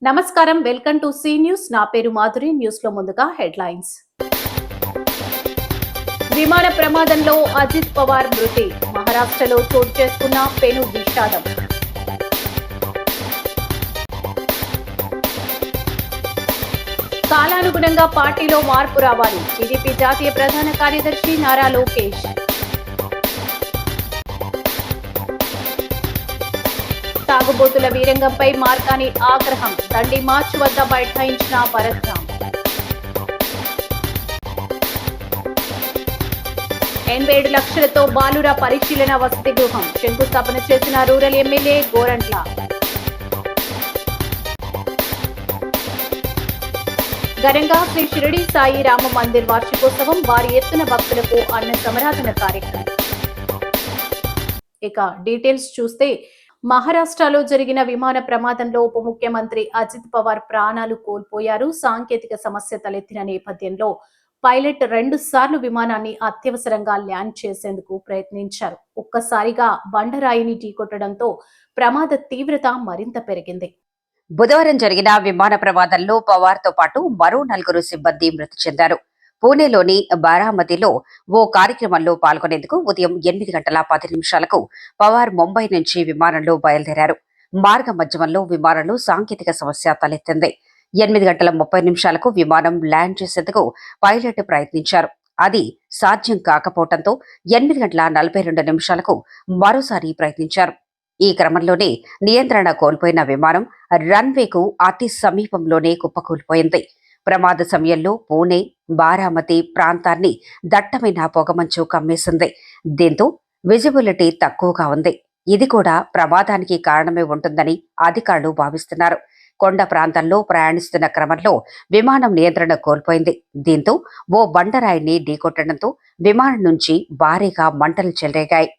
నమస్కారం, welcome to C news. నా పేరు మాధురి. న్యూస్ లో ముందుగా హెడ్లైన్స్. విమాన ప్రమాదంలో అజిత్ పవార్ మృతి. మహారాష్ట్రలో చోటు చేసుకున్న పెను విషాదం. కాలానుగుణంగా పార్టీలో మార్పు రావాలి. టీడీపీ జాతీయ ప్రధాన కార్యదర్శి నారా లోకేష్. తాగుబోతుల వీరంగంపై మార్కాని ఆగ్రహం. దండి మార్చ్ వద్ద బైఠాయించిన భరత్రామ్. 87 లక్షలతో బాలుర పరిశీలన వసతి గృహం శంకుస్థాపన చేసిన రూరల్ ఎమ్మెల్యే గోరంట్ల. ఘనంగా శ్రీ షిరిడి సాయి రామ మందిర్ వార్షికోత్సవం. భారీ ఎత్తున భక్తులకు అన్న సమరాధన కార్యక్రమం. ఇక డీటెయిల్స్ చూస్తే, మహారాష్ట్రలో జరిగిన విమాన ప్రమాదంలో ఉప ముఖ్యమంత్రి అజిత్ పవార్ ప్రాణాలు కోల్పోయారు. సాంకేతిక సమస్య తలెత్తిన నేపథ్యంలో పైలట్ 2 సార్లు విమానాన్ని అత్యవసరంగా ల్యాండ్ చేసేందుకు ప్రయత్నించారు. ఒక్కసారిగా బండరాయిని ఢీకొట్టడంతో ప్రమాద తీవ్రత మరింత పెరిగింది. బుధవారం జరిగిన విమాన ప్రమాదంలో పవార్తో పాటు మరో 4 సిబ్బంది మృతి చెందారు. పూణేలోని బారామతిలో ఓ కార్యక్రమంలో పాల్గొనేందుకు ఉదయం 8 గంటల 10 నిమిషాలకు పవార్ ముంబై నుంచి విమానంలో బయలుదేరారు. మార్గ మధ్యమంలో విమానంలో సాంకేతిక సమస్య తలెత్తింది. 8 గంటల 30 నిమిషాలకు విమానం ల్యాండ్ చేసేందుకు పైలట్ ప్రయత్నించారు. అది సాధ్యం కాకపోవడంతో 8 గంటల 42 నిమిషాలకు మరోసారి ప్రయత్నించారు. ఈ క్రమంలోనే నియంత్రణ కోల్పోయిన విమానం రన్వేకు అతి సమీపంలోనే కుప్పకూలిపోయింది. ప్రమాద సమయంలో పూణే, బారామతి ప్రాంతాన్ని దట్టమైన పొగమంచు కమ్మేసింది. దీంతో విజిబిలిటీ తక్కువగా ఉంది. ఇది కూడా ప్రమాదానికి కారణమే ఉంటుందని అధికారులు భావిస్తున్నారు. కొండ ప్రాంతంలో ప్రయాణిస్తున్న క్రమంలో విమానం నియంత్రణ కోల్పోయింది. దీంతో ఓ బండరాయిని ఢీకొట్టడంతో విమానం నుంచి భారీగా మంటలు చెలరేగాయి.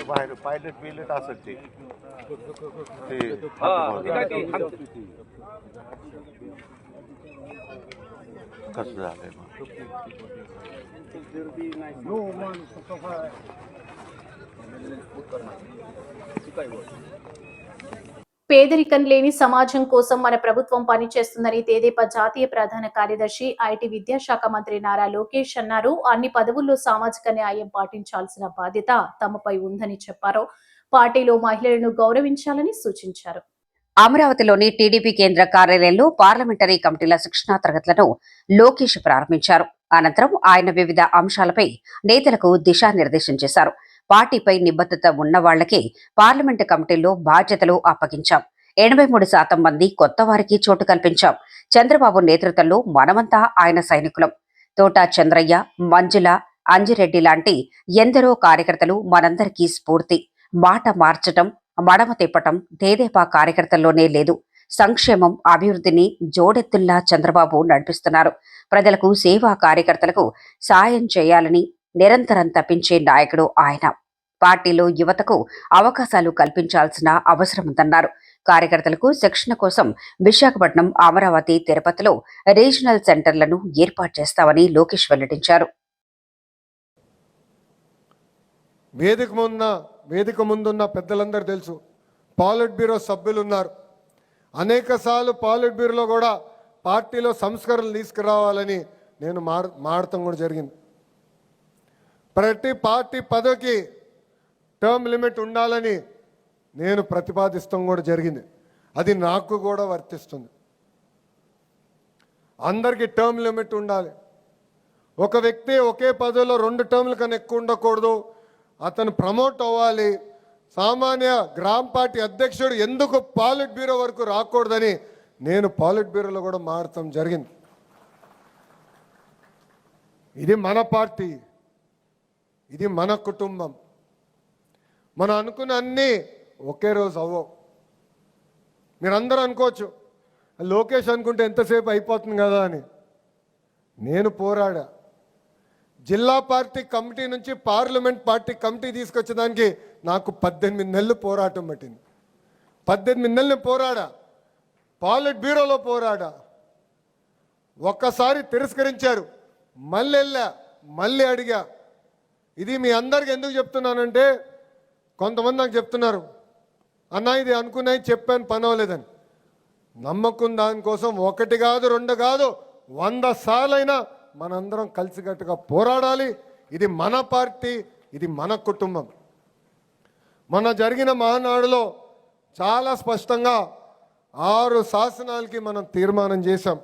बाहेर पायलट बिलट असेल ते कसं झालंय పేదరికం లేని సమాజం కోసం మన ప్రభుత్వం పనిచేస్తుందని తెదేపా జాతీయ ప్రధాన కార్యదర్శి, ఐటీ విద్యాశాఖ మంత్రి నారా లోకేష్ అన్నారు. అన్ని పదవుల్లో సామాజిక న్యాయం పాటించాల్సిన బాధ్యత తమపై ఉందని చెప్పారు. పార్టీలో మహిళలను గౌరవించాలని సూచించారు. అమరావతిలోని టీడీపీ కేంద్ర కార్యాలయంలో పార్లమెంటరీ కమిటీల శిక్షణా తరగతులను లోకేష్ ప్రారంభించారు. అనంతరం ఆయన వివిధ అంశాలపై నేతలకు దిశానిర్దేశం చేశారు. పార్టీపై నిబద్ధత ఉన్న వాళ్లకే పార్లమెంటు కమిటీల్లో బాధ్యతలు అప్పగించాం. 83% మంది కొత్త వారికి చోటు కల్పించాం. చంద్రబాబు నేతృత్వంలో మనమంతా ఆయన సైనికులం. తోట చంద్రయ్య, మంజుల, అంజిరెడ్డి లాంటి ఎందరో కార్యకర్తలు మనందరికీ స్ఫూర్తి. మాట మార్చటం, మడమ తిప్పటం తెదేపా కార్యకర్తల్లోనే లేదు. సంక్షేమం, అభివృద్ధిని జోడెత్తుల్లా చంద్రబాబు నడిపిస్తున్నారు. ప్రజలకు, సేవా కార్యకర్తలకు సాయం చేయాలని నిరంతరం తప్పించే నాయకుడు ఆయన. పార్టీలో యువతకు అవకాశాలు కల్పించాల్సిన అవసరం ఉందన్నారు. కార్యకర్తలకు శిక్షణ కోసం విశాఖపట్నం, అమరావతి, తిరుపతిలో రీజనల్ సెంటర్లను ఏర్పాటు చేస్తామని లోకేష్ వెల్లడించారు. వేదిక ముందున్న పెద్దలందరూ తెలుసు, పాలిట్ బ్యూరో సభ్యులు ఉన్నారు. అనేక సార్లు పాలిట్ బ్యూరోలో కూడా పార్టీలో సంస్కరణలు తీసుకురావాలని నేను మాడటం కూడా జరిగింది. ప్రతి పార్టీ పదవికి టర్మ్ లిమిట్ ఉండాలని నేను ప్రతిపాదిస్తాం కూడా జరిగింది. అది నాకు కూడా వర్తిస్తుంది. అందరికీ టర్మ్ లిమిట్ ఉండాలి. ఒక వ్యక్తి ఒకే పదవిలో 2 టర్మ్ల కన్నా ఎక్కువ ఉండకూడదు. అతను ప్రమోట్ అవ్వాలి. సామాన్య గ్రామ పార్టీ అధ్యక్షుడు ఎందుకు పాలిట్ బ్యూరో వరకు రాకూడదని నేను పాలిట్ బ్యూరోలో కూడా మారటం జరిగింది. ఇది మన పార్టీ, ఇది మన కుటుంబం. మనం అనుకున్న అన్నీ ఒకే రోజు అవ్వవు. మీరందరూ అనుకోవచ్చు, లోకేష్ అనుకుంటే ఎంతసేపు అయిపోతుంది కదా అని. నేను పోరాడా. జిల్లా పార్టీ కమిటీ నుంచి పార్లమెంట్ పార్టీ కమిటీ తీసుకొచ్చేదానికి నాకు 18 నెలలు పోరాటం పట్టింది. 18 నెలలు పోరాడా, పాలిట్ బ్యూరోలో పోరాడా. ఒక్కసారి తిరస్కరించారు, మళ్ళీ వెళ్ళా, మళ్ళీ అడిగా. ఇది మీ అందరికి ఎందుకు చెప్తున్నానంటే, కొంతమంది నాకు చెప్తున్నారు, అన్న ఇది అనుకున్నాయి చెప్పాను పని అవ్వలేదని. నమ్మకం దానికోసం 1 కాదు 2 కాదు 100 సార్లైనా మనందరం కలిసికట్టుగా పోరాడాలి. ఇది మన పార్టీ, ఇది మన కుటుంబం. మొన్న జరిగిన మహానాడులో చాలా స్పష్టంగా 6 శాసనాలకి మనం తీర్మానం చేశాం.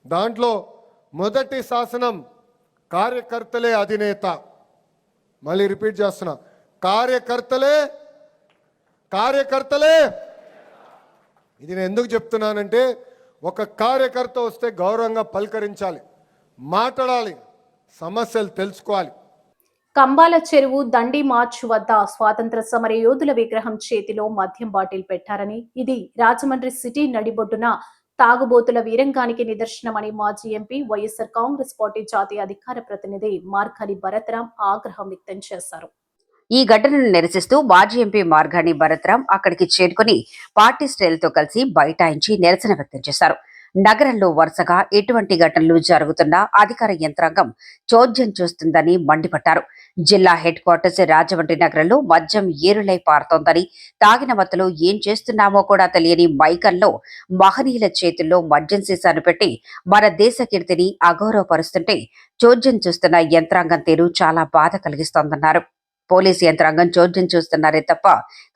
దాంట్లో మొదటి శాసనం కార్యకర్తలే అధినేత. మళ్ళీ రిపీట్ చేస్తున్నా, కార్యకర్తలే. ఇది నేను ఎందుకు చెప్తున్నానంటే, ఒక కార్యకర్త వస్తే గౌరవంగా పలకరించాలి, మాట్లాడాలి, సమస్యలు తెలుసుకోవాలి. కంబాల చెరువు దండి మార్చ్ వద్ద స్వాతంత్ర సమర యోధుల విగ్రహం చేతిలో మద్యం బాటిల్ పెట్టారని, ఇది రాజమండ్రి సిటీ నడిబొడ్డున తాగుబోతుల వీరంగానికి నిదర్శనమని మాజీ ఎంపీ వైఎస్ఆర్ కాంగ్రెస్ పార్టీ జాతీయ అధికార ప్రతినిధి మార్గాని భరత్రాం ఆగ్రహం వ్యక్తం చేశారు. ఈ ఘటనను నిరసిస్తూ మాజీ ఎంపీ మార్గాని భరత్రాం అక్కడికి చేరుకుని పార్టీ శ్రేణులతో కలిసి బైఠాయించి నిరసన వ్యక్తం చేశారు. నగరంలో వరుసగా ఎటువంటి ఘటనలు జరుగుతున్నా అధికార యంత్రాంగం చోద్యం చూస్తుందని మండిపడ్డారు. జిల్లా హెడ్ క్వార్టర్స్ రాజమండ్రి నగరంలో మద్యం ఏరులై పారుతోందని, తాగిన మత్తులో ఏం చేస్తున్నామో కూడా తెలియని మైకంలో మహనీయుల చేతుల్లో మద్యం సీసాను పెట్టి మన దేశ కీర్తిని అగౌరవపరుస్తుంటే చోద్యం చూస్తున్న యంత్రాంగం తీరు చాలా బాధ కలిగిస్తోందన్నారు. పోలీసు యంత్రాంగం చోద్యం చూస్తున్నారే తప్ప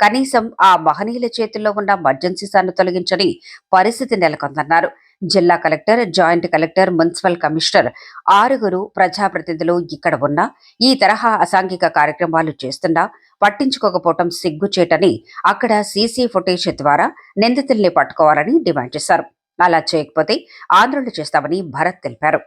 కనీసం ఆ మహనీయుల చేతుల్లో ఉన్న మద్యం సీసాను తొలగించని పరిస్థితి నెలకొందన్నారు. జిల్లా collector, joint collector, municipal commissioner 6 ప్రజాప్రతినిధులు ఇక్కడ ఉన్నా ఈ తరహా అసాంఘిక కార్యక్రమాలు చేస్తున్నా పట్టించుకోకపోవటం సిగ్గుచేటని, అక్కడ సీసీ ఫుటేజ్ ద్వారా నిందితుల్ని పట్టుకోవాలని డిమాండ్ చేశారు. అలా చేయకపోతే ఆందోళన చేస్తామని భరత్ తెలిపారు.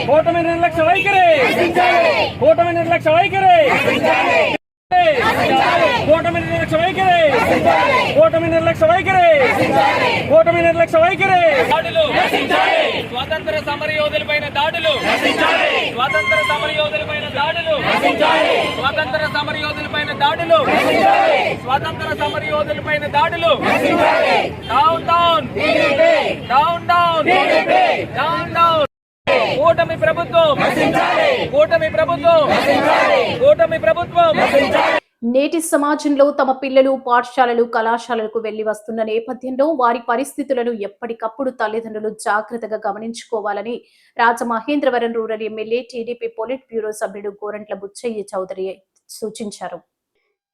కూటమి నిర్లక్ష్య వైఖరి, కూటమి నిర్లక్ష్య వైఖరి, కూటమి నిర్లక్ష్య వైఖరి, కూటమి నిర్లక్ష్య వైఖరి, కూటమి నిర్లక్ష్య వైఖరి. దాడులు స్వాతంత్ర సమర యోధులపైన దాడులు, స్వాతంత్ర సమర యోధులపైన దాడులు, స్వాతంత్ర సమర యోధులపైన దాడులు, స్వాతంత్ర సమర యోధులపైన దాడులు. Down down down down down down. కూటమి ప్రభుత్వం, కూటమి ప్రభుత్వం, కూటమి ప్రభుత్వం. నేటి సమాజంలో తమ పిల్లలు పాఠశాలలు, కళాశాలలకు వెళ్లి వస్తున్న నేపథ్యంలో వారి పరిస్థితులను ఎప్పటికప్పుడు తల్లిదండ్రులు జాగ్రత్తగా గమనించుకోవాలని Rajamahendravaram rural MLA TDP politburo సభ్యుడు గోరంట్ల బుచ్చయ్య చౌదరి సూచించారు.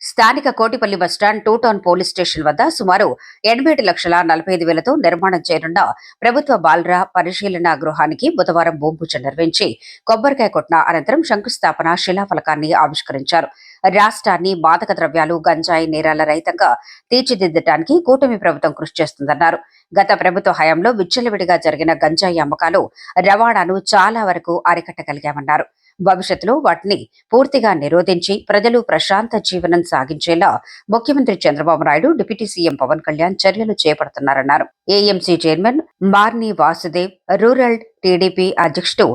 స్థానిక Kotipalli bus stand 2 town police station వద్ద సుమారు 87,45,000తో నిర్మాణం చేయనున్న ప్రభుత్వ బాలర పరిశీలన గృహానికి బుధవారం భూమి పూజ నిర్వహించి కొబ్బరికాయ కొట్టిన అనంతరం శంకుస్థాపన శిలాఫలకాన్ని ఆవిష్కరించారు. రాష్ట్రాన్ని మాదక ద్రవ్యాలు, గంజాయి నేరాల రహితంగా తీర్చిదిద్దడానికి కూటమి ప్రభుత్వం కృషి చేస్తుందన్నారు. గత ప్రభుత్వ హయాంలో విచ్చలవిడిగా జరిగిన గంజాయి అమ్మకాలు, రవాణాను చాలా వరకు అరికట్టగలిగామన్నారు. భవిష్యత్తులో వాటిని పూర్తిగా నిరోధించి ప్రజలు ప్రశాంత జీవనం సాగించేలా ముఖ్యమంత్రి చంద్రబాబు నాయుడు, డిప్యూటీ సీఎం పవన్ కళ్యాణ్ చర్యలు చేపడుతున్నారన్నారు. AMC chairman Marni Vasudev, rural TDP అధ్యక్షుడు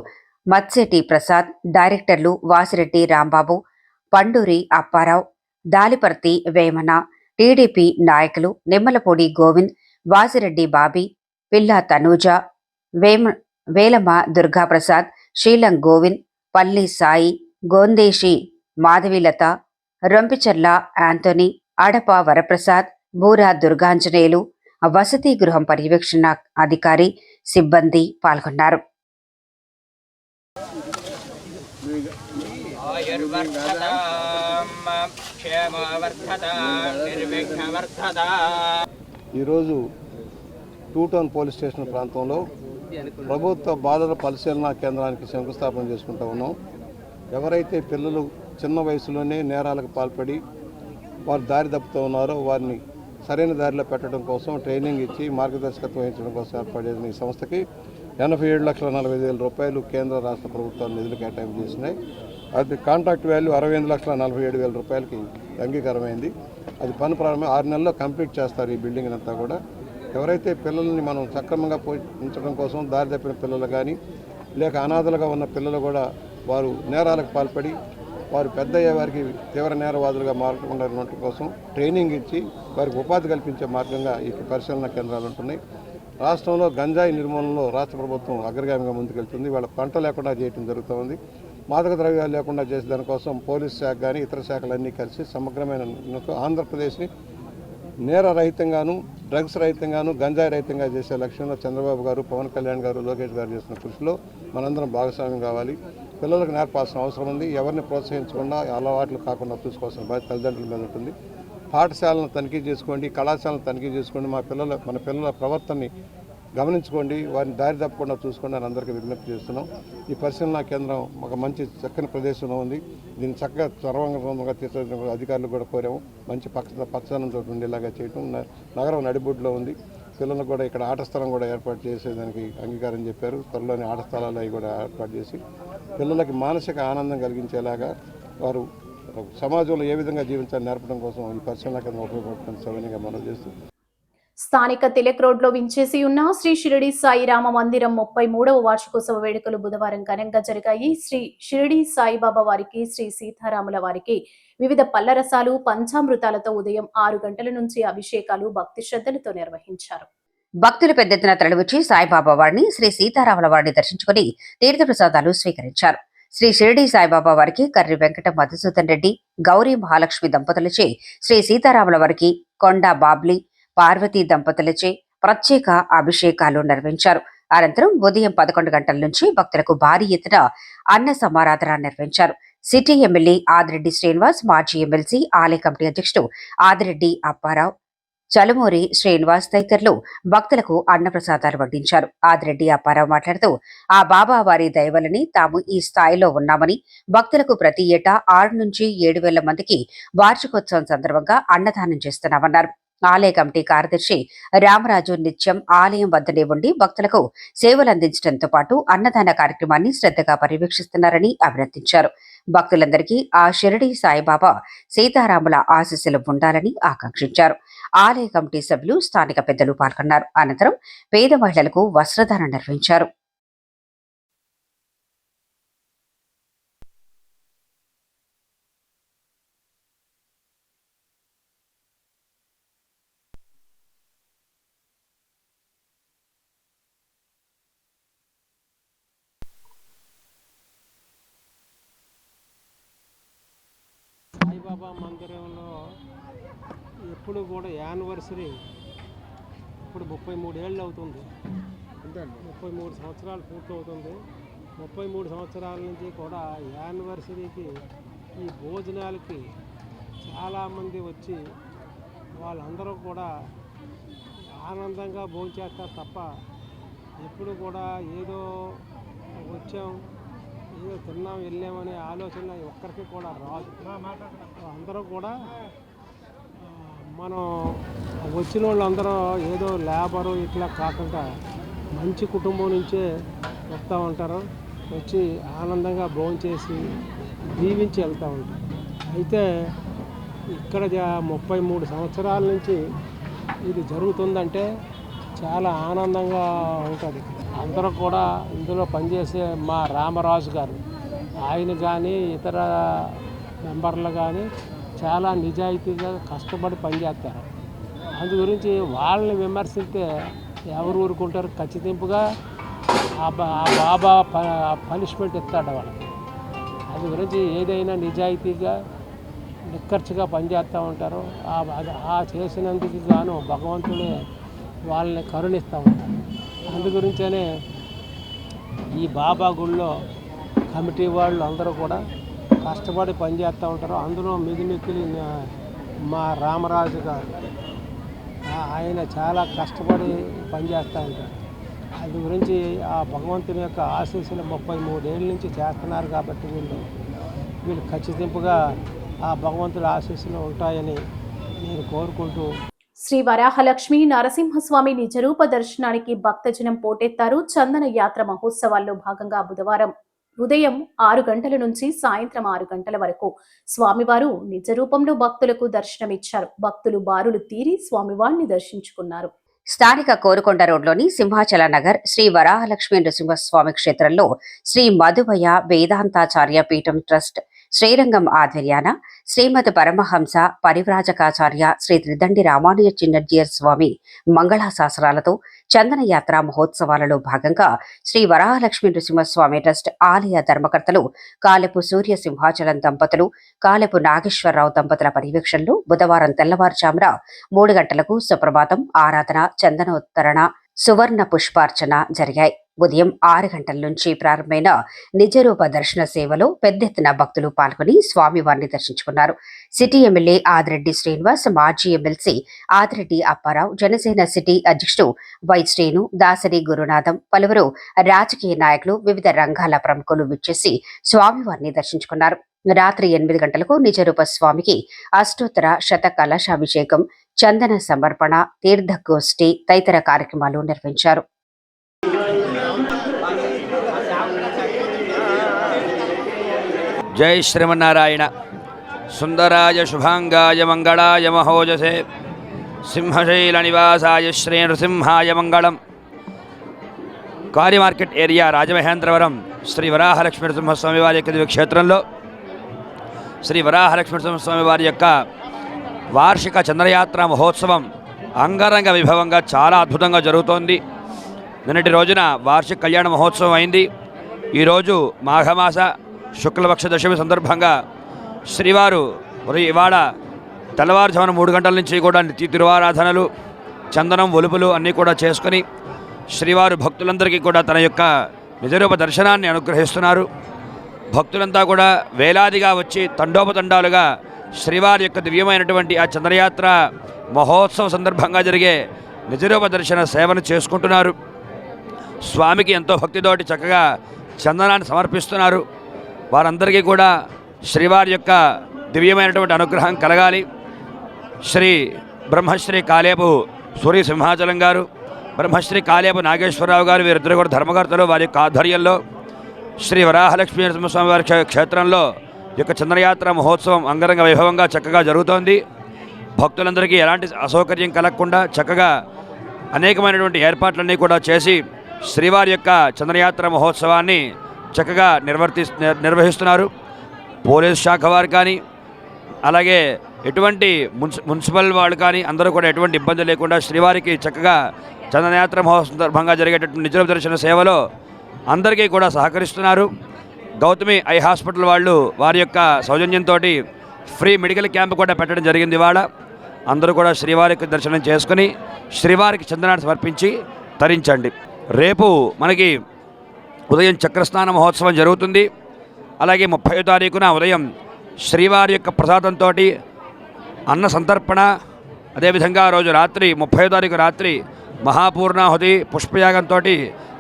మత్సెటి ప్రసాద్, డైరెక్టర్లు వాసిరెడ్డి రాంబాబు, పండూరి అప్పారావు, దాలిపర్తి వేమన, టీడీపీ నాయకులు నిమ్మలపూడి గోవింద్, వాసిరెడ్డి బాబీ, పిల్లా తనూజ, వేలమ దుర్గాప్రసాద్, శీలం గోవింద్, పల్లి సాయి, గోందేశి మాధవీలత, రొంపిచర్ల యాంటోనీ, అడప వరప్రసాద్, బూరా దుర్గాంజనేయులు, వసతి గృహం పర్యవేక్షణ అధికారి, సిబ్బంది పాల్గొన్నారు. ఈరోజు 2 టౌన్ పోలీస్ స్టేషన్ ప్రాంతంలో ప్రభుత్వ బాలల పరిశీలన కేంద్రానికి శంకుస్థాపన చేసుకుంటూ ఉన్నాం. ఎవరైతే పిల్లలు చిన్న వయసులోనే నేరాలకు పాల్పడి వారు దారి తప్పుతూ ఉన్నారో వారిని సరైన దారిలో పెట్టడం కోసం ట్రైనింగ్ ఇచ్చి మార్గదర్శకత్వం వహించడం కోసం ఏర్పడిన ఈ సంస్థకి 87,40,000 రూపాయలు కేంద్ర రాష్ట్ర ప్రభుత్వాలు నిధులు కేటాయింపు చేసినాయి. అది కాంట్రాక్ట్ వాల్యూ 68,47,000 రూపాయలకి అంగీకారమైంది. అది పని ప్రారంభం 6 నెలల్లో కంప్లీట్ చేస్తారు ఈ బిల్డింగ్ అంతా కూడా. ఎవరైతే పిల్లల్ని మనం సక్రమంగా ఉంచడం కోసం దారి తప్పిన పిల్లలు కానీ లేక అనాథలుగా ఉన్న పిల్లలు కూడా వారు నేరాలకు పాల్పడి వారు పెద్ద అయ్యే వారికి తీవ్ర నేరవాదులుగా మారకుండా ఉండటం కోసం ట్రైనింగ్ ఇచ్చి వారికి ఉపాధి కల్పించే మార్గంగా ఈ పరిశీలన కేంద్రాలు ఉంటున్నాయి. రాష్ట్రంలో గంజాయి నిర్మూలనలో రాష్ట్ర ప్రభుత్వం అగ్రగామిగా ముందుకెళ్తుంది. వాళ్ళ పంట లేకుండా చేయడం జరుగుతుంది. మాదక ద్రవ్యాలు లేకుండా చేసే దానికోసం పోలీస్ శాఖ కానీ ఇతర శాఖలన్నీ కలిసి సమగ్రమైన ఆంధ్రప్రదేశ్ని నేర రహితంగాను డ్రగ్స్ రహితంగాను గంజాయి రహితంగా చేసే లక్ష్యంలో చంద్రబాబు గారు, పవన్ కళ్యాణ్ గారు, లోకేష్ గారు చేసిన కృషిలో మనందరం భాగస్వామ్యం కావాలి. పిల్లలకు నేర్పాల్సిన అవసరం ఉంది. ఎవరిని ప్రోత్సహించకుండా అలవాట్లు కాకుండా చూసుకోవాల్సిన బాధ్యత తల్లిదండ్రుల మీద ఉంటుంది. పాఠశాలను తనిఖీ చేసుకోండి, కళాశాలను తనిఖీ చేసుకోండి, మన పిల్లల ప్రవర్తనని గమనించుకోండి, వారిని దారి తప్పకుండా చూసుకోండి అని అందరికీ విజ్ఞప్తి చేస్తున్నాం. ఈ పరిశీలనా కేంద్రం ఒక మంచి చక్కని ప్రదేశంలో ఉంది. దీన్ని చక్కగా సర్వంగంగా తీర్చడం అధికారులు కూడా కోరాము. మంచి పచ్చదనంతో ఉండేలాగా చేయటం, నగరం నడిబొడ్డులో ఉంది. పిల్లలకు కూడా ఇక్కడ ఆట స్థలం కూడా ఏర్పాటు చేసేదానికి అంగీకారం చెప్పారు. త్వరలోని ఆట స్థలాలు అవి కూడా ఏర్పాటు చేసి పిల్లలకి మానసిక ఆనందం కలిగించేలాగా వారు సమాజంలో ఏ విధంగా జీవించాలని నేర్పడం కోసం ఈ పరిశీలనా కేంద్రం ఉపయోగపడుతుంది సవినీయంగా మనం చేస్తూ స్థానిక తిలక్ రోడ్ లో వించేసి ఉన్న శ్రీ షిరిడి సాయి రామ మందిరం 33వ వార్షికోత్సవ వేడుకలు బుధవారం ఘనంగా జరిగాయి. శ్రీ షిరిడి సాయిబాబా వారికి, శ్రీ సీతారాముల వారికి వివిధ పల్లరసాలు, పంచామృతాలతో ఉదయం 6 గంటల నుంచి అభిషేకాలు భక్తి శ్రద్ధలతో నిర్వహించారు. భక్తులు పెద్ద ఎత్తున తరలివచ్చి సాయిబాబా వారిని, శ్రీ సీతారాముల వారిని దర్శించుకుని తీర్థప్రసాదాలు స్వీకరించారు. శ్రీ షిరిడి సాయిబాబా వారికి కర్రి వెంకట మధుసూదన్ రెడ్డి, గౌరీ మహాలక్ష్మి దంపతులచే, శ్రీ సీతారాముల వారికి కొండా బాబ్లీ, పార్వతీ దంపతులచే ప్రత్యేక అభిషేకాలు నిర్వహించారు. అనంతరం ఉదయం 11 గంటల నుంచి భక్తులకు భారీ ఎత్తున అన్న సమారాధన నిర్వహించారు. సిటీ ఎమ్మెల్యే ఆదిరెడ్డి శ్రీనివాస్, మాజీ ఎమ్మెల్సీ, ఆలయ కమిటీ అధ్యక్షుడు ఆదిరెడ్డి అప్పారావు, చలుమూరి శ్రీనివాస్ తదితరులు భక్తులకు అన్నప్రసాదాలు వడ్డించారు. ఆదిరెడ్డి అప్పారావు మాట్లాడుతూ ఆ బాబా వారి దయవలని తాము ఈ స్థాయిలో ఉన్నామని, భక్తులకు ప్రతి ఏటా 6 నుంచి 7,000 మందికి వార్షికోత్సవం సందర్భంగా అన్నదానం చేస్తున్నామన్నారు. ఆలయ కమిటీ కార్యదర్శి రామరాజు నిత్యం ఆలయం వద్దనే ఉండి భక్తులకు సేవలు అందించడంతో పాటు అన్నదాన కార్యక్రమాన్ని శ్రద్ధగా పర్యవేక్షిస్తున్నారని అభినందించారు. భక్తులందరికీ ఆ షిరిడి సాయిబాబా, సీతారాముల ఆశీస్సులు ఉండాలని ఆకాంక్షించారు. ఆలయ కమిటీ సభ్యులు, స్థానిక పెద్దలు పాల్గొన్నారు. అనంతరం పేద మహిళలకు వస్త్రదానం నిర్వహించారు. సాయిబాబా మందిరంలో ఎప్పుడు కూడా యానివర్సరీ ఇప్పుడు 33 ఏళ్ళు అవుతుంది. 33 సంవత్సరాలు పూర్తవుతుంది. 33 సంవత్సరాల నుంచి కూడా యానివర్సరీకి ఈ భోజనాలకి చాలామంది వచ్చి వాళ్ళందరూ కూడా ఆనందంగా భోంచేస్తారు తప్ప ఎప్పుడు కూడా ఏదో వచ్చాం, ఏదో తిన్నాం, వెళ్ళామనే ఆలోచన ఒక్కరికి కూడా రాదు. అందరూ కూడా మనం వచ్చిన వాళ్ళందరూ ఏదో లేబరు ఇట్లా కాకుండా మంచి కుటుంబం నుంచే వస్తూ ఉంటారు. వచ్చి ఆనందంగా భోంచేసి దీవించి వెళ్తూ ఉంటారు. అయితే ఇక్కడ 33 సంవత్సరాల నుంచి ఇది జరుగుతుందంటే చాలా ఆనందంగా ఉంటుంది. అందరూ కూడా ఇందులో పనిచేసే మా రామరాజు గారు, ఆయన కానీ ఇతర మెంబర్లు కానీ చాలా నిజాయితీగా కష్టపడి పనిచేస్తారు. అందు గురించి వాళ్ళని విమర్శిస్తే ఎవరు ఊరుకుంటారు? ఖచ్చితంగా ఆ బాబా పనిష్మెంట్ ఇస్తాడు వాళ్ళకి. అందు గురించి ఏదైనా నిజాయితీగా నిక్కర్చిగా పనిచేస్తూ ఉంటారు. ఆ చేసినందుకు గాను భగవంతుడే వాళ్ళని కరుణిస్తూ ఉంటారు. అందు గురించనే ఈ బాబా గుళ్ళో కమిటీ వాళ్ళు అందరూ కూడా కష్టపడి పనిచేస్తూ ఉంటారు. అందులో మిగిలిన మా రామరాజు గారు, ఆయన చాలా కష్టపడి పనిచేస్తూ ఉంటారు. అందు గురించి ఆ భగవంతుని యొక్క ఆశీస్సులు 33 ఏళ్ళ నుంచి చేస్తున్నారు కాబట్టి వీళ్ళు ఖచ్చితంగా ఆ భగవంతుడి ఆశీస్సులు ఉంటాయని నేను కోరుకుంటూ శ్రీ వరాహలక్ష్మి నరసింహస్వామి నిజరూప దర్శనానికి భక్తజనం పోటెత్తారు. చందన యాత్ర మహోత్సవాల్లో భాగంగా బుధవారం ఉదయం 6 గంటల నుంచి సాయంత్రం 6 గంటల వరకు స్వామివారు నిజ రూపంలో భక్తులకు దర్శనమిచ్చారు. భక్తులు బారులు తీరి స్వామివారిని దర్శించుకున్నారు. స్థానిక కోరుకొండ రోడ్లోని సింహాచల నగర్ శ్రీ వరాహలక్ష్మీ నృసింహస్వామి క్షేత్రంలో శ్రీ మధువయ వేదాంతాచార్య పీఠం ట్రస్ట్ శ్రీరంగం ఆధ్వర్యాన శ్రీమద్ పరమహంస పరివ్రాజకాచార్య శ్రీ త్రిదండి రామానుజ చిన్నజీయర్ స్వామి మంగళాశాసనాలతో చందన యాత్ర మహోత్సవాలలో భాగంగా శ్రీ వరాహలక్ష్మీ నృసింహస్వామి ట్రస్ట్ ఆలయ ధర్మకర్తలు కాలెపు సూర్య సింహాచలం దంపతులు, కాలెపు నాగేశ్వరరావు దంపతుల పర్యవేక్షణలో బుధవారం తెల్లవారుజామున 3 గంటలకు సుప్రభాతం, ఆరాధన, చందనోత్తరణ, సువర్ణ పుష్పార్చన జరిగాయి. ఉదయం 6 గంటల నుంచి ప్రారంభమైన నిజరూప దర్శన సేవలో పెద్ద ఎత్తున భక్తులు పాల్గొని స్వామివారిని దర్శించుకున్నారు. సిటీ ఎమ్మెల్యే ఆదిరెడ్డి శ్రీనివాస్, మాజీ ఎమ్మెల్సీ ఆదిరెడ్డి అప్పారావు, జనసేన సిటీ అధ్యక్షుడు వై శ్రీను, దాసరి గురునాథం, పలువురు రాజకీయ నాయకులు, వివిధ రంగాల ప్రముఖులు విచ్చేసి స్వామివారిని దర్శించుకున్నారు. రాత్రి 8 గంటలకు నిజరూప స్వామికి అష్టోత్తర శత కలశాభిషేకం, చందన సమర్పణ, తీర్థగోష్ఠి తదితర కార్యక్రమాలు నిర్వహించారు. జై శ్రీమన్నారాయణ. సుందరాయ శుభాంగాయ మంగళాయ మహోజసే సింహశైల నివాసాయ శ్రీ నృసింహాయ మంగళం. కారి మార్కెట్ ఏరియా రాజమహేంద్రవరం శ్రీ వరాహలక్ష్మీ నృసింహస్వామి వారి యొక్క దివ్యక్షేత్రంలో శ్రీ వరాహలక్ష్మీ నృసింహస్వామి వారి యొక్క వార్షిక చంద్రయాత్ర మహోత్సవం అంగరంగ వైభవంగా చాలా అద్భుతంగా జరుగుతోంది. నిన్నటి రోజున వార్షిక కళ్యాణ మహోత్సవం అయింది. ఈరోజు మాఘమాస శుక్లపక్ష దశమి సందర్భంగా శ్రీవారు ఇవాళ తెల్లవారుజామున 3 గంటల నుంచి కూడా నిత్య తిరువారాధనలు, చందనం, ఒలుపులు అన్నీ కూడా చేసుకుని శ్రీవారు భక్తులందరికీ కూడా తన యొక్క నిజరూప దర్శనాన్ని అనుగ్రహిస్తున్నారు. భక్తులంతా కూడా వేలాదిగా వచ్చి తండోపతండాలుగా శ్రీవారి యొక్క దివ్యమైనటువంటి ఆ చంద్రయాత్ర మహోత్సవ సందర్భంగా జరిగే నిజరూప దర్శన సేవను చేసుకుంటున్నారు. స్వామికి ఎంతో భక్తితోటి చక్కగా చందనాన్ని సమర్పిస్తున్నారు. వారందరికీ కూడా శ్రీవారి యొక్క దివ్యమైనటువంటి అనుగ్రహం కలగాలి. శ్రీ బ్రహ్మశ్రీ కాలేపు సూర్య సింహాచలం గారు, బ్రహ్మశ్రీ కాలేపు నాగేశ్వరరావు గారు, వీరిద్దరు కూడా ధర్మకర్తలు. వారి యొక్క ఆధ్వర్యంలో శ్రీ వరాహలక్ష్మీ నరసింహస్వామి వారి క్షేత్రంలో యొక్క చంద్రయాత్ర మహోత్సవం అంగరంగ వైభవంగా చక్కగా జరుగుతోంది. భక్తులందరికీ ఎలాంటి అసౌకర్యం కలగకుండా చక్కగా అనేకమైనటువంటి ఏర్పాట్లన్నీ కూడా చేసి శ్రీవారి యొక్క చంద్రయాత్ర మహోత్సవాన్ని చక్కగా నిర్వహిస్తున్నారు. పోలీస్ శాఖ వారు కానీ, అలాగే ఎటువంటి మున్సిపల్ వాళ్ళు కానీ అందరూ కూడా ఎటువంటి ఇబ్బంది లేకుండా శ్రీవారికి చక్కగా చంద్రయాత్ర మహోత్సవం సందర్భంగా జరిగేటటువంటి నిజరూప దర్శన సేవలో అందరికీ కూడా సహకరిస్తున్నారు. గౌతమి ఐ హాస్పిటల్ వాళ్ళు వారి యొక్క సౌజన్యంతో ఫ్రీ మెడికల్ క్యాంప్ కూడా పెట్టడం జరిగింది. ఇవాళ అందరూ కూడా శ్రీవారికి దర్శనం చేసుకుని శ్రీవారికి చందనాన్ని సమర్పించి తరించండి. రేపు మనకి ఉదయం చక్రస్నాన మహోత్సవం జరుగుతుంది. అలాగే 30వ తారీఖున ఉదయం శ్రీవారి యొక్క ప్రసాదంతో అన్న సంతర్పణ, అదేవిధంగా రోజు రాత్రి 30వ తారీఖు రాత్రి మహాపూర్ణాహుతి పుష్పయాగంతో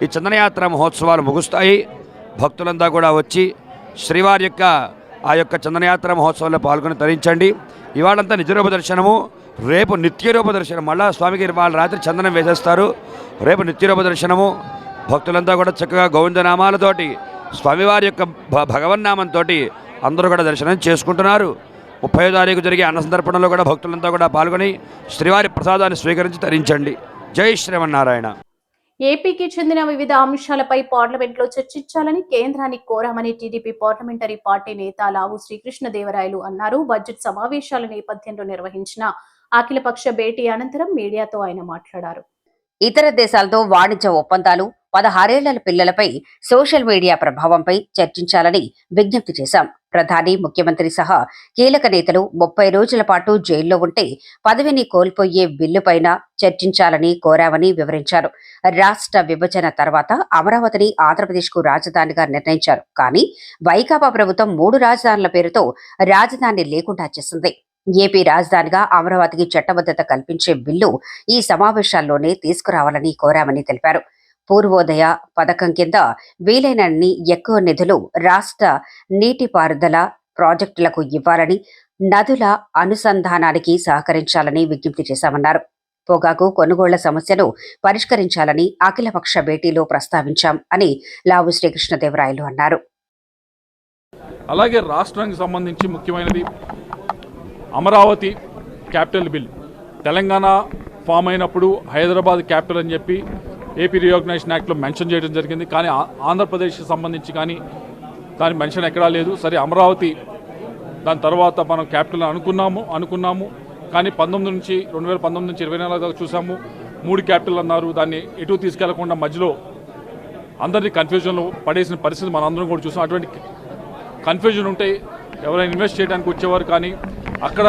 ఈ చందనయాత్ర మహోత్సవాలు ముగుస్తాయి. భక్తులంతా కూడా వచ్చి శ్రీవారి యొక్క ఆ యొక్క చందనయాత్ర మహోత్సవంలో పాల్గొని తరించండి. ఇవాళంతా నిజరూప దర్శనము, రేపు నిత్యరూప దర్శనం. మళ్ళా స్వామికి వాళ్ళ రాత్రి చందనం వేసేస్తారు. రేపు నిత్యరూప దర్శనము. భక్తులంతా కూడా చక్కగా గోవిందనామాలతోటి స్వామివారి యొక్క భగవన్నామంతో అందరూ కూడా దర్శనం చేసుకుంటున్నారు. 30వ తారీఖు జరిగే అన్న సందర్పణలో కూడా భక్తులంతా కూడా పాల్గొని శ్రీవారి ప్రసాదాన్ని స్వీకరించి తరించండి. జై శ్రీమన్నారాయణ. ఏపీకి చెందిన వివిధ అంశాలపై పార్లమెంట్లో చర్చించాలని కేంద్రాన్ని కోరామని టీడీపీ పార్లమెంటరీ పార్టీ నేత లావు శ్రీకృష్ణదేవరాయలు అన్నారు. బడ్జెట్ సమావేశాల నేపథ్యంలో నిర్వహించిన అఖిలపక్ష భేటీ అనంతరం మీడియాతో ఆయన మాట్లాడారు. ఇతర దేశాలతో వాణిజ్య ఒప్పందాలు, 16 ఏళ్ల పిల్లలపై సోషల్ మీడియా ప్రభావంపై చర్చించాలని విజ్ఞప్తి చేశాం. ప్రధాని, ముఖ్యమంత్రి సహా కీలక నేతలు 30 రోజుల పాటు జైల్లో ఉంటే పదవిని కోల్పోయే బిల్లుపైన చర్చించాలని కోరామని వివరించారు. రాష్ట్ర విభజన తర్వాత అమరావతిని ఆంధ్రప్రదేశ్కు రాజధానిగా నిర్ణయించారు. కానీ వైకాపా ప్రభుత్వం 3 రాజధానుల పేరుతో రాజధాని లేకుండా చేసింది. ఏపీ రాజధానిగా అమరావతికి చట్టబద్ధత కల్పించే బిల్లు ఈ సమావేశాల్లోనే తీసుకురావాలని కోరామని తెలిపారు. పూర్వోదయ పథకం కింద వీలైనన్ని ఎక్కువ నిధులు రాష్ట్ర నీటిపారుదల ప్రాజెక్టులకు ఇవ్వాలని, నదుల అనుసంధానానికి సహకరించాలని విజ్ఞప్తి చేశామన్నారు. పొగాకు కొనుగోళ్ల సమస్యను పరిష్కరించాలని అఖిలపక్ష భేటీలో ప్రస్తావించాం అని లావు శ్రీకృష్ణదేవరాయలు అన్నారు. అలాగే రాష్ట్రానికి సంబంధించి ముఖ్యమైనది Amaravati capital bill. Telangana form అయినప్పుడు హైదరాబాద్ క్యాపిటల్ అని చెప్పి ఏపీ రీఆర్గనైజేషన్ యాక్ట్లో మెన్షన్ చేయడం జరిగింది. కానీ ఆంధ్రప్రదేశ్కి సంబంధించి కానీ దాని మెన్షన్ ఎక్కడా లేదు. సరే, అమరావతి దాని తర్వాత మనం క్యాపిటల్ అనుకున్నాము కానీ 2019 నుంచి 24 దాకా చూసాము. 3 క్యాపిటల్ అన్నారు. దాన్ని ఎటు తీసుకెళ్లకుండా మధ్యలో అందరినీ కన్ఫ్యూజన్లో పడేసిన పరిస్థితి మనందరం కూడా చూసాం. అటువంటి కన్ఫ్యూజన్ ఉంటే ఎవరైనా ఇన్వెస్ట్ చేయడానికి వచ్చేవారు, కానీ అక్కడ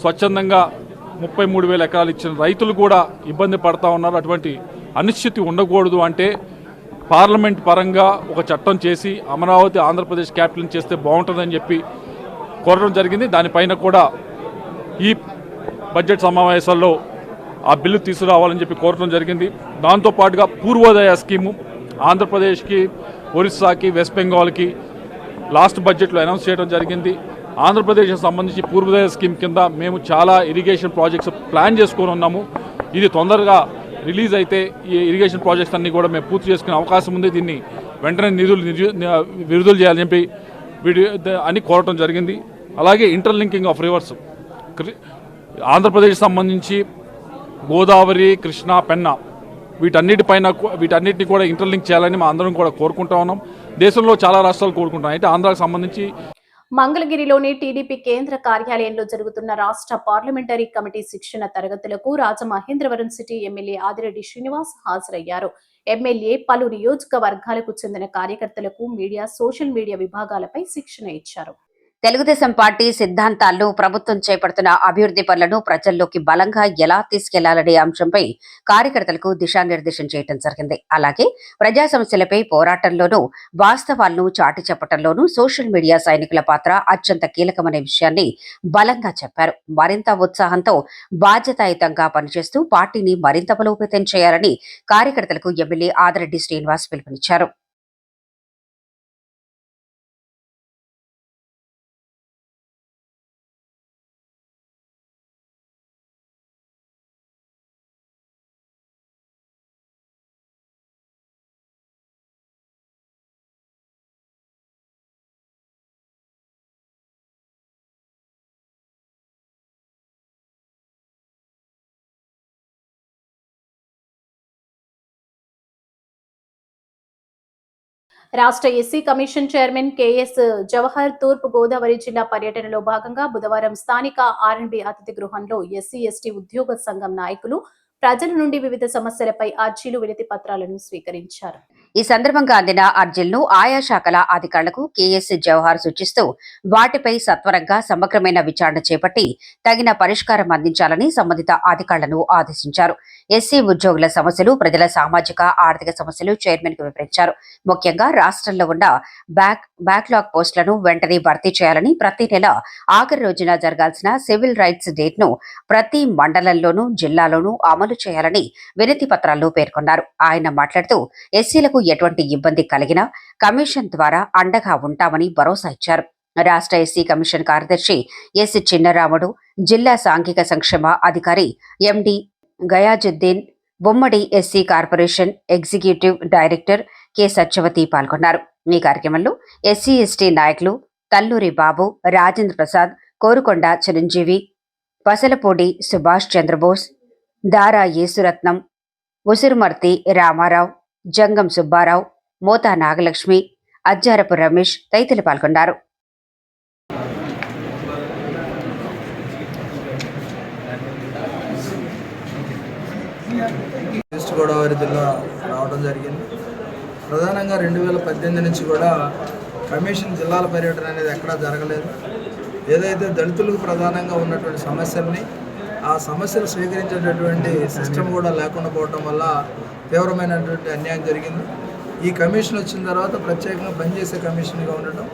స్వచ్ఛందంగా 33,000 ఎకరాలు ఇచ్చిన రైతులు కూడా ఇబ్బంది పడతా ఉన్నారు. అటువంటి అనిశ్చితి ఉండకూడదు అంటే పార్లమెంట్ పరంగా ఒక చట్టం చేసి అమరావతి ఆంధ్రప్రదేశ్ క్యాపిటల్ చేస్తే బాగుంటుందని చెప్పి కోరడం జరిగింది. దానిపైన కూడా ఈ బడ్జెట్ సమావేశాల్లో ఆ బిల్లు తీసుకురావాలని చెప్పి కోరడం జరిగింది. దాంతోపాటుగా పూర్వోదయ స్కీము ఆంధ్రప్రదేశ్కి, ఒరిస్సాకి, వెస్ట్ బెంగాల్కి లాస్ట్ బడ్జెట్లో అనౌన్స్ చేయడం జరిగింది. ఆంధ్రప్రదేశ్కి సంబంధించి పూర్వోదయ స్కీమ్ కింద మేము చాలా ఇరిగేషన్ ప్రాజెక్ట్స్ ప్లాన్ చేసుకొని ఉన్నాము. ఇది తొందరగా రిలీజ్ అయితే ఈ ఇరిగేషన్ ప్రాజెక్ట్స్ అన్నీ కూడా మేము పూర్తి చేసుకునే అవకాశం ఉంది. దీన్ని వెంటనే విడుదల చేయాలని చెప్పి అని కోరటం జరిగింది. అలాగే ఇంటర్లింకింగ్ ఆఫ్ రివర్స్, ఆంధ్రప్రదేశ్ సంబంధించి గోదావరి, కృష్ణా, పెన్నా వీటన్నిటిని కూడా ఇంటర్లింక్ చేయాలని మా అందరం కూడా కోరుకుంటా ఉన్నాం. దేశంలో చాలా రాష్ట్రాలు కోరుకుంటున్నాం. అయితే ఆంధ్రాకు సంబంధించి మంగళగిరిలోని టీడీపీ కేంద్ర కార్యాలయంలో జరుగుతున్న రాష్ట్ర పార్లమెంటరీ కమిటీ శిక్షణ తరగతులకు రాజమహేంద్రవరం సిటీ ఎమ్మెల్యే ఆదిరెడ్డి శ్రీనివాస్ హాజరయ్యారు. ఎమ్మెల్యే పలు నియోజకవర్గాలకు చెందిన కార్యకర్తలకు సోషల్ మీడియా విభాగాలపై శిక్షణ ఇచ్చారు. తెలుగుదేశం పార్టీ సిద్ధాంతాలను, ప్రభుత్వం చేపడుతున్న అభివృద్ధి పనులను ప్రజల్లోకి బలంగా ఎలా తీసుకెళ్లాలనే అంశంపై కార్యకర్తలకు దిశానిర్దేశం చేయడం జరిగింది. అలాగే ప్రజా సమస్యలపై పోరాటంలోనూ, వాస్తవాలను చాటి చెప్పడంలోనూ సోషల్ మీడియా సైనికుల పాత్ర అత్యంత కీలకమనే విషయాన్ని బలంగా చెప్పారు. మరింత ఉత్సాహంతో బాధ్యతాయుతంగా పనిచేస్తూ పార్టీని మరింత బలోపేతం చేయాలని కార్యకర్తలకు ఎమ్మెల్యే ఆదిరెడ్డి శ్రీనివాస్ పిలుపునిచ్చారు. రాష్ట్ర SC commission chairman KS Jawahar తూర్పు గోదావరి జిల్లా పర్యటనలో భాగంగా బుధవారం స్థానిక ఆర్ఎండ్బి అతిథి గృహంలో ఎస్సీ ఎస్టీ ఉద్యోగ సంఘం నాయకులు ప్రజల నుండి వివిధ సమస్యలపై అర్జీలు, వినతి పత్రాలను స్వీకరించారు. ఈ సందర్భంగా అందిన అర్జీలను ఆయా శాఖల అధికారులకు కెఎస్ జవహర్ సూచిస్తూ వాటిపై సత్వరంగా సమగ్రమైన విచారణ చేపట్టి తగిన పరిష్కారం అందించాలని సంబంధిత అధికారులను ఆదేశించారు. ఎస్సీ ఉద్యోగుల సమస్యలు, ప్రజల సామాజిక ఆర్థిక సమస్యలు చైర్మన్ కు వివరించారు. ముఖ్యంగా రాష్ట్రంలో ఉన్న బ్యాక్లాగ్ పోస్టులను వెంటనే భర్తీ చేయాలని, ప్రతి నెల ఆఖరి రోజున జరగాల్సిన సివిల్ రైట్స్ డేట్ ను ప్రతి మండలంలోనూ, జిల్లాలోనూ అమలు చేయాలని వినతి పత్రాల్లో పేర్కొన్నారు. ఆయన మాట్లాడుతూ ఎస్సీలకు ఎటువంటి ఇబ్బంది కలిగినా కమిషన్ ద్వారా అండగా ఉంటామని భరోసా ఇచ్చారు. రాష్ట్ర ఎస్సీ కమిషన్ కార్యదర్శి ఎస్ చిన్నరాముడు, జిల్లా సాంఘిక సంక్షేమ అధికారి MD Gayazuddin, Bommadi SC corporation executive director K Satyavathi పాల్గొన్నారు. ఈ కార్యక్రమంలో ఎస్సీ ఎస్టీ నాయకులు తల్లూరి బాబు, రాజేంద్ర ప్రసాద్, కోరుకొండ చిరంజీవి, పసలపూడి సుభాష్ చంద్రబోస్, దారా యేసురత్నం, ఉసురుమర్తి రామారావు, జంగం సుబ్బారావు, మోతా నాగలక్ష్మి, అజ్జారపు రమేష్ తదితరులు పాల్గొన్నారు. ఈస్ట్ గోదావరి జిల్లా రావడం జరిగింది. ప్రధానంగా 2018 నుంచి కూడా కమిషన్ జిల్లాల పర్యటన అనేది ఎక్కడా జరగలేదు. ఏదైతే దళితులకు ప్రధానంగా ఉన్నటువంటి సమస్యల్ని, ఆ సమస్యలు స్వీకరించేటటువంటి సిస్టమ్ కూడా లేకుండా పోవడం వల్ల తీవ్రమైనటువంటి అన్యాయం జరిగింది. ఈ కమిషన్ వచ్చిన తర్వాత ప్రత్యేకంగా పనిచేసే కమిషన్గా ఉండటం,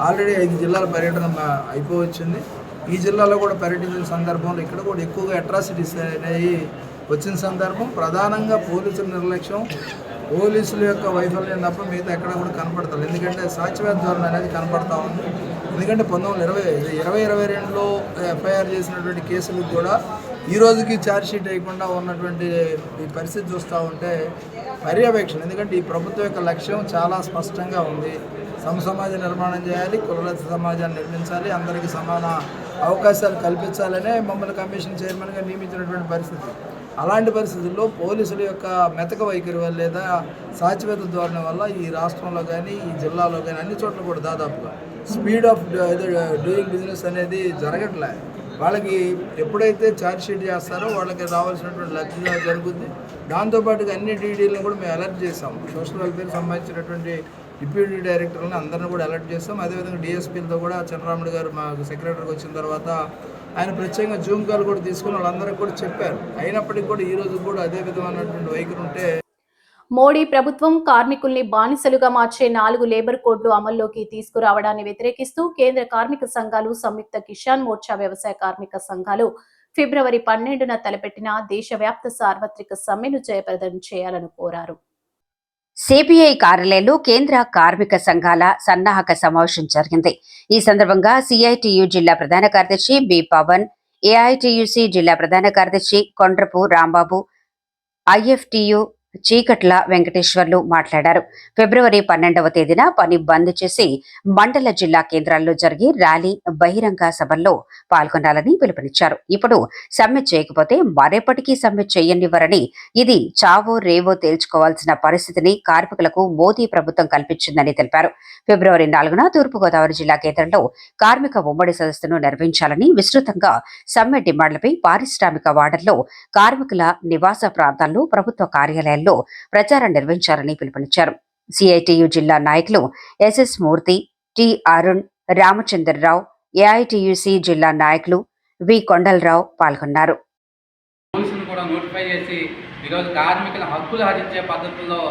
ఆల్రెడీ 5 జిల్లాల పర్యటన అయిపోవచ్చింది. ఈ జిల్లాలో కూడా పర్యటించిన సందర్భంలో ఇక్కడ కూడా ఎక్కువగా అట్రాసిటీస్ అనేవి వచ్చిన సందర్భం, ప్రధానంగా పోలీసుల నిర్లక్ష్యం, పోలీసుల యొక్క వైఫల్యం తప్ప మిగతా ఎక్కడ కూడా కనపడతారు. ఎందుకంటే సాక్ష్యవేత్త ధోరణి అనేది కనపడతా ఉంది. ఎందుకంటే 2022లో ఎఫ్ఐఆర్ చేసినటువంటి కేసులకు కూడా ఈ రోజుకి ఛార్జ్షీట్ వేయకుండా ఉన్నటువంటి ఈ పరిస్థితి చూస్తూ ఉంటే పర్యవేక్షణ, ఎందుకంటే ఈ ప్రభుత్వం యొక్క లక్ష్యం చాలా స్పష్టంగా ఉంది. సమసమాజ నిర్మాణం చేయాలి, కులరహిత సమాజాన్ని నిర్మించాలి, అందరికీ సమాన అవకాశాలు కల్పించాలనే మమ్మల్ని కమిషన్ చైర్మన్గా నియమించినటువంటి పరిస్థితి. అలాంటి పరిస్థితుల్లో పోలీసుల యొక్క మెతక వైఖరి వల్ల లేదా సాచివేత ధోరణి వల్ల ఈ రాష్ట్రంలో కానీ ఈ జిల్లాలో కానీ అన్ని చోట్ల కూడా దాదాపుగా స్పీడ్ ఆఫ్ డూయింగ్ బిజినెస్ అనేది జరగట్లే. వాళ్ళకి ఎప్పుడైతే ఛార్జ్ షీట్ చేస్తారో వాళ్ళకి రావాల్సినటువంటి లబ్ధి జరుగుద్ది. దాంతోపాటుగా అన్ని డీడీలను కూడా మేము అలర్ట్ చేసాం. సోషల్ వెల్ఫేర్ సంబంధించినటువంటి డిప్యూటీ డైరెక్టర్లను అందరిని కూడా అలర్ట్ చేస్తాం. అదేవిధంగా డిఎస్పీలతో కూడా చంద్రరాముడు గారు మా సెక్రటరీకి వచ్చిన తర్వాత ఆయన ప్రత్యేకంగా జూమ్ కాల్ కూడా తీసుకుని వాళ్ళందరికీ కూడా చెప్పారు. అయినప్పటికీ కూడా ఈ రోజు కూడా అదే విధమైనటువంటి వైఖరి ఉంటే మోడీ ప్రభుత్వం కార్మికుల్ని బానిసలుగా మార్చే 4 లేబర్ కోడ్లు అమల్లోకి తీసుకురావడాన్ని వ్యతిరేకిస్తూ కేంద్ర కార్మిక సంఘాలు, సంయుక్త కిసాన్ మోర్చా వ్యవసాయ కార్మిక సంఘాలు ఫిబ్రవరి 12న తలపెట్టిన దేశవ్యాప్త సార్వత్రిక సమ్మెను జయప్రదం చేయాలని కోరారు. సిపిఐ కార్యాలయంలో కేంద్ర కార్మిక సంఘాల సన్నాహక సమావేశం జరిగింది. ఈ సందర్భంగా సిఐటియు జిల్లా ప్రధాన కార్యదర్శి బి పవన్, ఏఐటియుసి జిల్లా ప్రధాన కార్యదర్శి కొండ్రపు రాంబాబు, ఐఎఫ్టియు చీకట్ల వెంకటేశ్వర్లు మాట్లాడారు. ఫిబ్రవరి 12వ తేదీన పని బంద్ చేసి మండల జిల్లా కేంద్రాల్లో జరిగే ర్యాలీ, బహిరంగ సభల్లో పాల్గొనాలని పిలుపునిచ్చారు. ఇప్పుడు సమ్మె చేయకపోతే మరేపటికీ సమ్మె చేయనివ్వరని, ఇది చావో రేవో తేల్చుకోవాల్సిన పరిస్థితిని కార్మికులకు మోదీ ప్రభుత్వం కల్పించిందని తెలిపారు. ఫిబ్రవరి 4న తూర్పుగోదావరి జిల్లా కేంద్రంలో కార్మిక ఉమ్మడి సదస్సును నిర్వహించాలని, విస్తృతంగా సమ్మె డిమాండ్లపై పారిశ్రామిక వాడల్లో, కార్మికుల నివాస ప్రాంతాల్లో, ప్రభుత్వ కార్యాలయాల్లో ప్రచారం నిర్వహించాలని పిలుపునిచ్చారు. సిఐటియు జిల్లా నాయకులు ఎస్ఎస్ మూర్తి, టి అరుణ్, రామచంద్రరావు, ఏఐటియుసి జిల్లా నాయకులు వి కొండలరావు పాల్గొన్నారు. నోటిఫై చేసి ఈరోజు కార్మికుల హక్కులు హరించే పద్ధతుల్లో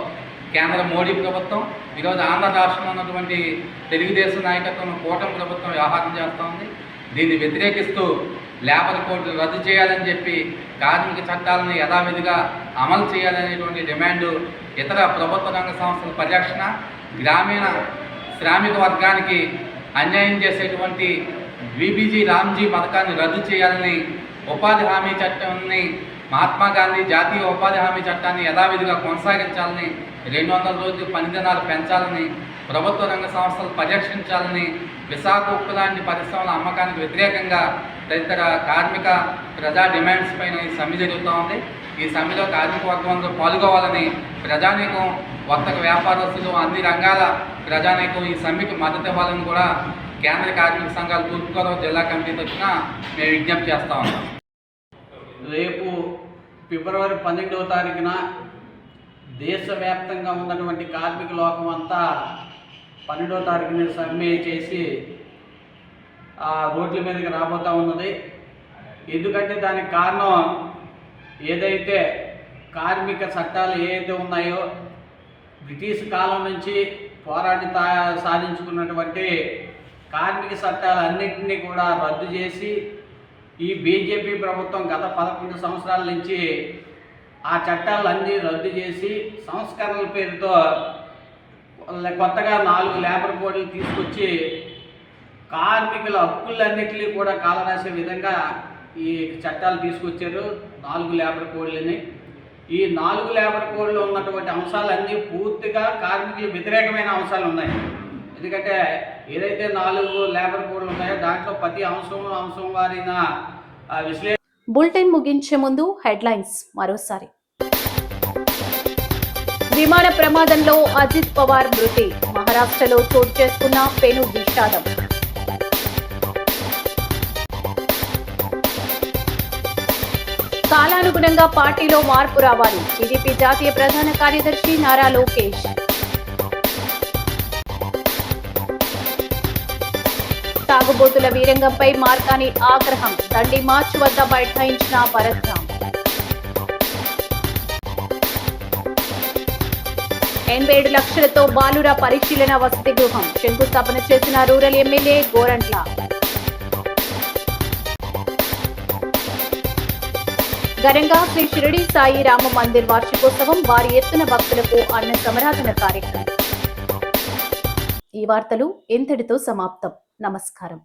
కేంద్ర మోడీ ప్రభుత్వం, ఈరోజు ఆంధ్ర రాష్ట్రంలో ఉన్నటువంటి తెలుగుదేశం నాయకత్వం కూటమి ప్రభుత్వం వ్యవహారం చేస్తూ ఉంది. దీన్ని వ్యతిరేకిస్తూ లేబర్ కోడ్లు రద్దు చేయాలని చెప్పి, కార్మిక చట్టాలను యథావిధిగా అమలు చేయాలనేటువంటి డిమాండు, ఇతర ప్రభుత్వ రంగ సంస్థల పరిరక్షణ, గ్రామీణ శ్రామిక వర్గానికి అన్యాయం చేసేటువంటి బీబీజీ రామ్జీ పథకాన్ని రద్దు చేయాలని, ఉపాధి హామీ చట్టాన్ని, మహాత్మా గాంధీ జాతీయ ఉపాధి హామీ చట్టాన్ని యథావిధిగా కొనసాగించాలని, 200 రోజులు పని దినాలు పెంచాలని, ప్రభుత్వ రంగ సంస్థలు పరిరక్షించాలని, విశాఖ ఉక్కు లాంటి పరిశ్రమల అమ్మకానికి వ్యతిరేకంగా తదితర కార్మిక ప్రజా డిమాండ్స్ పైన ఈ సమ్మె జరుగుతూ ఉంది. ఈ సమ్మెలో కార్మిక వర్గం అందరూ పాల్గొవాలని, ప్రజానీకం, వర్తక వ్యాపారస్తులు, అన్ని రంగాల ప్రజానీకం ఈ సమ్మెకి మద్దతు ఇవ్వాలని కూడా కేంద్ర కార్మిక సంఘాలు తూర్పుగోదావరి జిల్లా కమిటీ తరఫున మేము విజ్ఞప్తి చేస్తా ఉన్నాం. రేపు ఫిబ్రవరి 12వ తారీఖున దేశవ్యాప్తంగా ఉన్నటువంటి కార్మిక లోకం అంతా 12వ తారీఖున సమ్మె చేసి ఆ రోడ్ల మీదకి రాబోతూ ఉన్నది. ఎందుకంటే దానికి కారణం ఏదైతే కార్మిక చట్టాలు ఏవైతే ఉన్నాయో బ్రిటిష్ కాలం నుంచి పోరాడి సాధించుకున్నటువంటి కార్మిక చట్టాలన్నింటినీ కూడా రద్దు చేసి ఈ బీజేపీ ప్రభుత్వం గత 11 సంవత్సరాల నుంచి ఆ చట్టాలన్నీ రద్దు చేసి సంస్కరణల పేరుతో కొత్తగా 4 లేబర్ కోడ్లు తీసుకొచ్చి కార్మికుల హక్కులన్నింటినీ కూడా కాలరాసే విధంగా ఈ చట్టాలు తీసుకొచ్చారు. 4 లేబర్ కోడ్లని. ఈ 4 లేబర్ కోడ్లో ఉన్నటువంటి అంశాలన్నీ పూర్తిగా కార్మికులు వ్యతిరేకమైన అంశాలు ఉన్నాయి. ఎందుకంటే ఏదైతే 4 లేబర్ కోడ్లు ఉన్నాయో దాంట్లో ప్రతి అంశం వారిన విశ్లేషణ. బులెటిన్ ముగించే ముందు హెడ్లైన్స్ మరోసారి. విమాన ప్రమాదంలో అజిత్ పవార్ మృతి, మహారాష్ట్రలో చోటు చేసుకున్న పెను విషాదం. కాలానుగుణంగా పార్టీలో మార్పు రావాలి, టీడీపీ జాతీయ ప్రధాన కార్యదర్శి నారా లోకేష్. తాగుబోతుల వీరంగంపై మార్కాని ఆగ్రహం, దండి మార్చ్ వద్ద బైఠాయించిన భరత్రాం. 87 లక్షలతో బాలుర పరిశీలన వసతి గృహం, శంకుస్థాపన చేసిన రూరల్ ఎమ్మెల్యే గోరంట్ల. ఘనంగా శ్రీ షిరిడి సాయి రామ మందిర్ వార్షికోత్సవం, భారీ ఎత్తున భక్తులకు అన్న సమరాధన కార్యక్రమం. ఈ వార్తలు ఇంతటితో సమాప్తం. నమస్కారం.